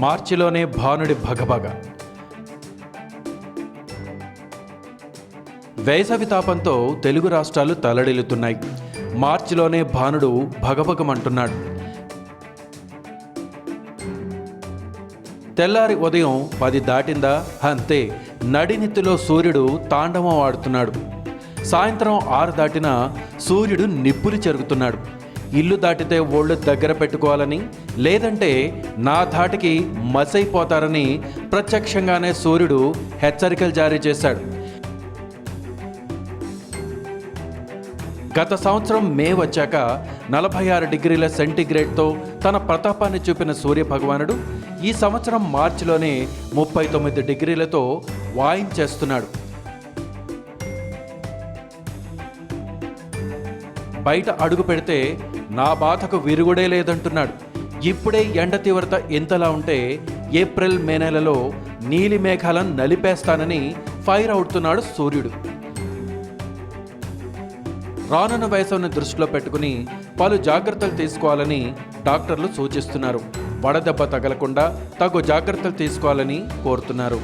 మార్చిలోనే భానుడి భగభగ. వేసవి తాపంతో తెలుగు రాష్ట్రాలు తల్లడిల్లుతున్నాయి. మార్చిలోనే భానుడు భగభగమంటున్నాడు. తెల్లారి ఉదయం 10 దాటిందా అంతే నడినెత్తిలో సూర్యుడు తాండవం ఆడుతున్నాడు. సాయంత్రం 6 దాటినా సూర్యుడు నిప్పులు చెరుగుతున్నాడు. ఇల్లు దాటితే ఒళ్ళు దగ్గర పెట్టుకోవాలని, లేదంటే నా ధాటికి మసైపోతారని ప్రత్యక్షంగానే సూర్యుడు హెచ్చరికలు జారీ చేశాడు. గత సంవత్సరం మే వచ్చాక 46 డిగ్రీల సెంటీగ్రేడ్తో తన ప్రతాపాన్ని చూపిన సూర్యభగవానుడు ఈ సంవత్సరం మార్చిలోనే 39 డిగ్రీలతో వాయించేస్తున్నాడు. బయట అడుగు పెడితే నా బాధకు విరుగుడే లేదంటున్నాడు. ఇప్పుడే ఎండ తీవ్రత ఇంతలా ఉంటే ఏప్రిల్ మే నెలలో నీలి మేఘాలను నలిపేస్తానని ఫైర్ అవుతున్నాడు సూర్యుడు. రానున్న వేసవిని దృష్టిలో పెట్టుకుని పలు జాగ్రత్తలు తీసుకోవాలని డాక్టర్లు సూచిస్తున్నారు. వడదెబ్బ తగలకుండా తగు జాగ్రత్తలు తీసుకోవాలని కోరుతున్నారు.